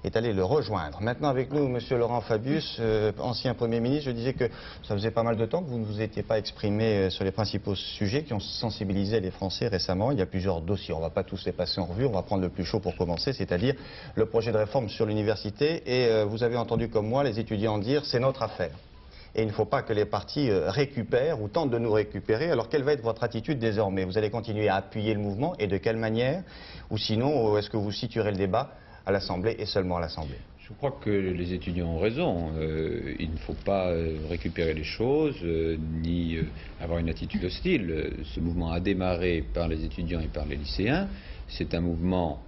est allé le rejoindre. Maintenant avec nous, Monsieur Laurent Fabius, ancien Premier ministre, je disais que ça faisait pas mal de temps que vous ne vous étiez pas exprimé sur les principaux sujets qui ont sensibilisé les Français récemment. Il y a plusieurs dossiers, on ne va pas tous les passer en revue, on va prendre le plus chaud pour commencer, c'est-à-dire le projet de réforme sur l'université. Et vous avez entendu comme moi les étudiants dire c'est notre affaire. Et il ne faut pas que les partis récupèrent ou tentent de nous récupérer. Alors quelle va être votre attitude désormais? Vous allez continuer à appuyer le mouvement et de quelle manière? Ou sinon, est-ce que vous situerez le débat à l'Assemblée et seulement à l'Assemblée? Je crois que les étudiants ont raison. Il ne faut pas récupérer les choses, ni avoir une attitude hostile. Ce mouvement a démarré par les étudiants et par les lycéens. C'est un mouvement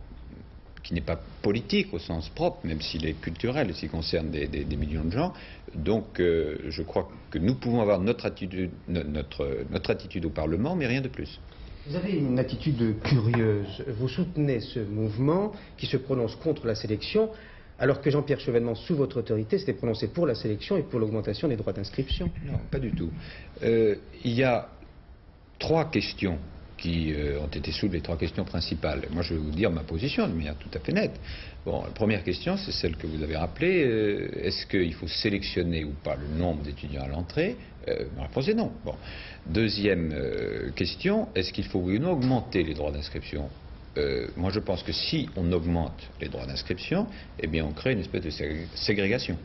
qui n'est pas politique au sens propre, même s'il est culturel et s'il concerne des millions de gens. Donc je crois que nous pouvons avoir notre attitude au Parlement, mais rien de plus. Vous avez une attitude curieuse. Vous soutenez ce mouvement qui se prononce contre la sélection, alors que Jean-Pierre Chevènement, sous votre autorité, s'était prononcé pour la sélection et pour l'augmentation des droits d'inscription. Non, pas du tout. Il y a trois questions qui ont été soulevées, trois questions principales. Moi, je vais vous dire ma position de manière tout à fait nette. Bon, la première question, c'est celle que vous avez rappelée. Est-ce qu'il faut sélectionner ou pas le nombre d'étudiants à l'entrée? La réponse est non. Bon. Deuxième question, est-ce qu'il faut oui ou non augmenter les droits d'inscription? Moi, je pense que si on augmente les droits d'inscription, eh bien, on crée une espèce de ségrégation.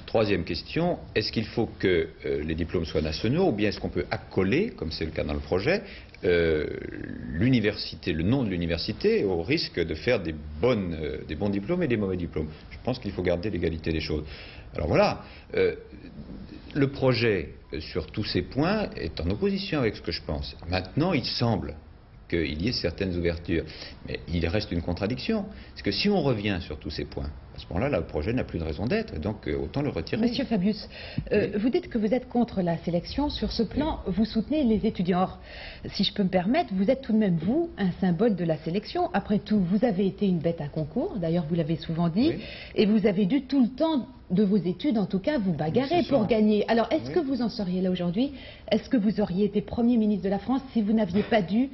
Troisième question, est-ce qu'il faut que les diplômes soient nationaux ou bien est-ce qu'on peut accoler, comme c'est le cas dans le projet, l'université, le nom de l'université, au risque de faire des bons diplômes et des mauvais diplômes? Je pense qu'il faut garder l'égalité des choses. Alors voilà, le projet, sur tous ces points, est en opposition avec ce que je pense. Maintenant, il semble qu'il y ait certaines ouvertures. Mais il reste une contradiction. Parce que si on revient sur tous ces points, à ce moment-là, le projet n'a plus de raison d'être. Donc, autant le retirer. Monsieur Fabius, vous dites que vous êtes contre la sélection. Sur ce plan, vous soutenez les étudiants. Or, si je peux me permettre, vous êtes tout de même, vous, un symbole de la sélection. Après tout, vous avez été une bête à concours. D'ailleurs, vous l'avez souvent dit. Oui. Et vous avez dû tout le temps de vos études, en tout cas, vous bagarrer pour gagner. Alors, est-ce que vous en seriez là aujourd'hui? Est-ce que vous auriez été Premier ministre de la France si vous n'aviez pas dû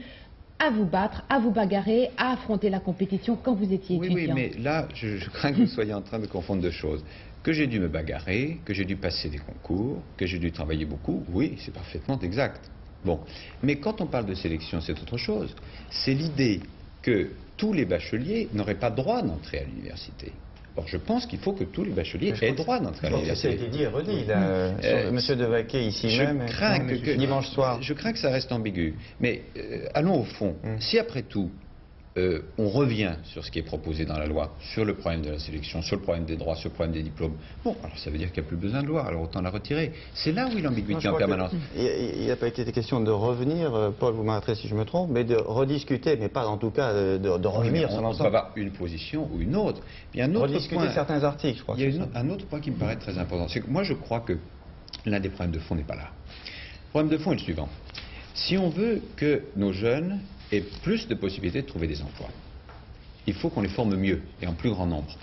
à vous battre, à vous bagarrer, à affronter la compétition quand vous étiez étudiant? Oui, mais là, je crains que vous soyez en train de confondre deux choses. Que j'ai dû me bagarrer, que j'ai dû passer des concours, que j'ai dû travailler beaucoup, oui, c'est parfaitement exact. Bon, mais quand on parle de sélection, c'est autre chose. C'est l'idée que tous les bacheliers n'auraient pas droit d'entrer à l'université. Or, je pense qu'il faut que tous les bacheliers aient droit d'entrer à l'université. Ça a été dit et redit, là, Monsieur Devaquet, ici même, dimanche soir. Je crains que ça reste ambigu. Mais allons au fond. Si après tout, on revient sur ce qui est proposé dans la loi, sur le problème de la sélection, sur le problème des droits, sur le problème des diplômes, bon, alors ça veut dire qu'il n'y a plus besoin de loi, alors autant la retirer. C'est là où il y a l'ambiguïté en permanence. Il n'a pas été question de revenir, Paul, vous m'arrêterez si je me trompe, mais de rediscuter, mais pas en tout cas de revenir sur l'ensemble. On peut avoir une position ou une autre. Il y a un autre rediscuter certains articles, je crois. Il y a un autre point qui me paraît très important. C'est que moi, je crois que l'un des problèmes de fond n'est pas là. Le problème de fond est le suivant. Si on veut que nos jeunes aient plus de possibilités de trouver des emplois, il faut qu'on les forme mieux et en plus grand nombre.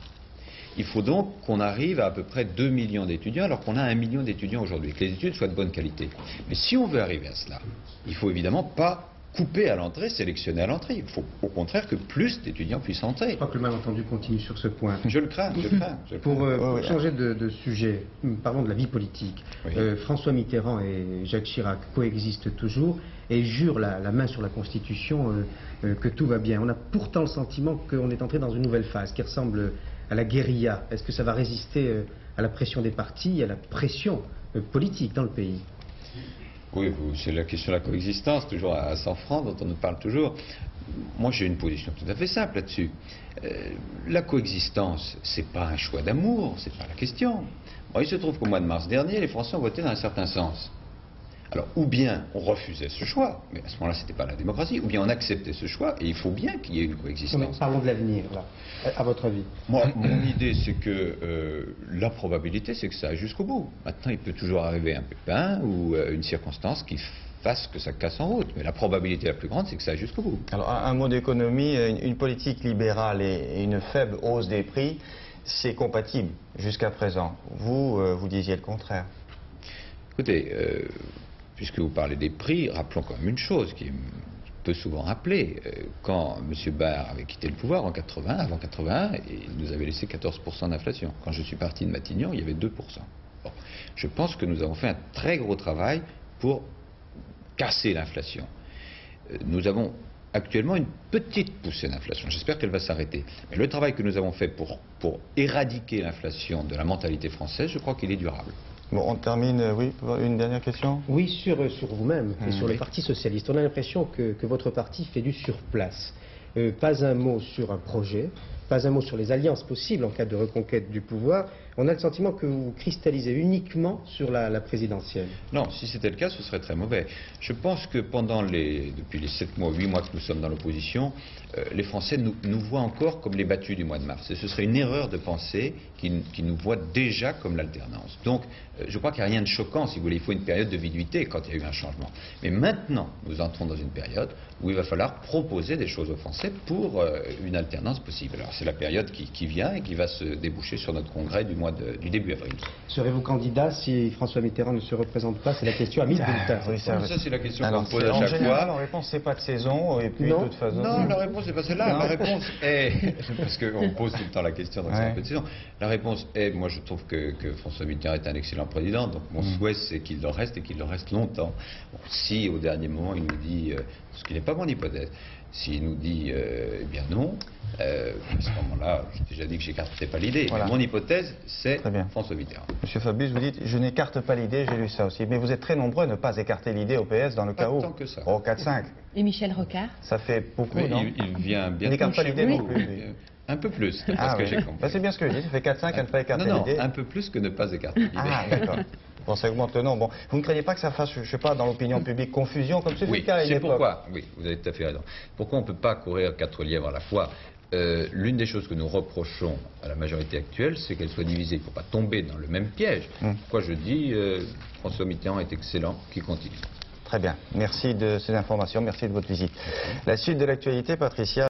Il faut donc qu'on arrive à peu près 2 millions d'étudiants alors qu'on a 1 million d'étudiants aujourd'hui, que les études soient de bonne qualité. Mais si on veut arriver à cela, il faut évidemment pas couper à l'entrée, sélectionner à l'entrée. Il faut au contraire que plus d'étudiants puissent entrer. Je crois que le malentendu continue sur ce point. Je le crains, je le crains. Pour changer de sujet, parlons de la vie politique. Oui. François Mitterrand et Jacques Chirac coexistent toujours et jurent la main sur la Constitution que tout va bien. On a pourtant le sentiment qu'on est entré dans une nouvelle phase qui ressemble à la guérilla. Est-ce que ça va résister à la pression des partis, à la pression politique dans le pays? Oui, c'est la question de la coexistence, toujours à 100 francs, dont on nous parle toujours. Moi, j'ai une position tout à fait simple là-dessus. La coexistence, c'est pas un choix d'amour, c'est pas la question. Bon, il se trouve qu'au mois de mars dernier, les Français ont voté dans un certain sens. Alors, ou bien on refusait ce choix, mais à ce moment-là, c'était pas la démocratie, ou bien on acceptait ce choix, et il faut bien qu'il y ait une coexistence. Mais parlons de l'avenir, là, à votre avis. Moi, mon idée, c'est que la probabilité, c'est que ça aille jusqu'au bout. Maintenant, il peut toujours arriver un pépin ou une circonstance qui fasse que ça casse en route, mais la probabilité la plus grande, c'est que ça aille jusqu'au bout. Alors, un mot d'économie, une politique libérale et une faible hausse des prix, c'est compatible jusqu'à présent. Vous disiez le contraire. Écoutez, puisque vous parlez des prix, rappelons quand même une chose qui est peut souvent rappeler, quand M. Barre avait quitté le pouvoir en 80, avant 81, il nous avait laissé 14% d'inflation. Quand je suis parti de Matignon, il y avait 2%. Bon. Je pense que nous avons fait un très gros travail pour casser l'inflation. Nous avons actuellement une petite poussée d'inflation. J'espère qu'elle va s'arrêter. Mais le travail que nous avons fait pour éradiquer l'inflation de la mentalité française, je crois qu'il est durable. Bon, on termine, oui, une dernière question. Oui, sur vous-même et sur le Parti socialiste. On a l'impression que votre parti fait du surplace. Pas un mot sur un projet, pas un mot sur les alliances possibles en cas de reconquête du pouvoir. On a le sentiment que vous cristallisez uniquement sur la présidentielle. Non, si c'était le cas, ce serait très mauvais. Je pense que depuis les 7 mois, 8 mois que nous sommes dans l'opposition, les Français nous voient encore comme les battus du mois de mars. Et ce serait une erreur de penser qu'ils nous voient déjà comme l'alternance. Donc, je crois qu'il n'y a rien de choquant, si vous voulez. Il faut une période de viduité quand il y a eu un changement. Mais maintenant, nous entrons dans une période où il va falloir proposer des choses aux Français pour une alternance possible. Alors, c'est la période qui vient et qui va se déboucher sur notre congrès du début avril. Serez-vous candidat si François Mitterrand ne se représente pas? C'est la question à 1000 bulletins. Oui, ça c'est la question qu'on me pose en à chaque général, fois. la réponse, c'est pas de saison, et puis de toute façon... Non, la réponse n'est pas celle-là. La réponse est... Parce qu'on pose tout le temps la question dans un peu de saison. La réponse est, moi je trouve que François Mitterrand est un excellent président, donc mon souhait c'est qu'il le reste et qu'il le reste longtemps. Bon, si au dernier moment il nous dit, ce qui n'est pas mon hypothèse, s'il nous dit, eh bien non, à ce moment-là, j'ai déjà dit que j'écartais pas l'idée. Voilà. Mon hypothèse, c'est François Mitterrand. Monsieur Fabius, vous dites, je n'écarte pas l'idée, j'ai lu ça aussi. Mais vous êtes très nombreux à ne pas écarter l'idée au PS dans le cas où. Pas tant que ça. Oh, 4-5. Et Michel Rocard? Ça fait beaucoup, oui, non? Il vient bien. Il n'écarte pas l'idée non plus. Un peu plus, parce que j'ai compris. C'est bien ce que je dis, ça fait 4-5 à ne pas écarter l'idée. Non, un peu plus que ne pas écarter l'idée. Ah, d'accord. Bon, ça augmente le nombre. Bon, vous ne craignez pas que ça fasse, je sais pas, dans l'opinion publique, confusion, comme c'est le cas à une époque? Pourquoi, oui, vous avez tout à fait raison. Pourquoi on ne peut pas courir 4 lièvres à la fois? L'une des choses que nous reprochons à la majorité actuelle, c'est qu'elle soit divisée. Il ne faut pas tomber dans le même piège. Pourquoi je dis François Mitterrand est excellent, qui continue. Très bien. Merci de ces informations, merci de votre visite. La suite de l'actualité, Patricia.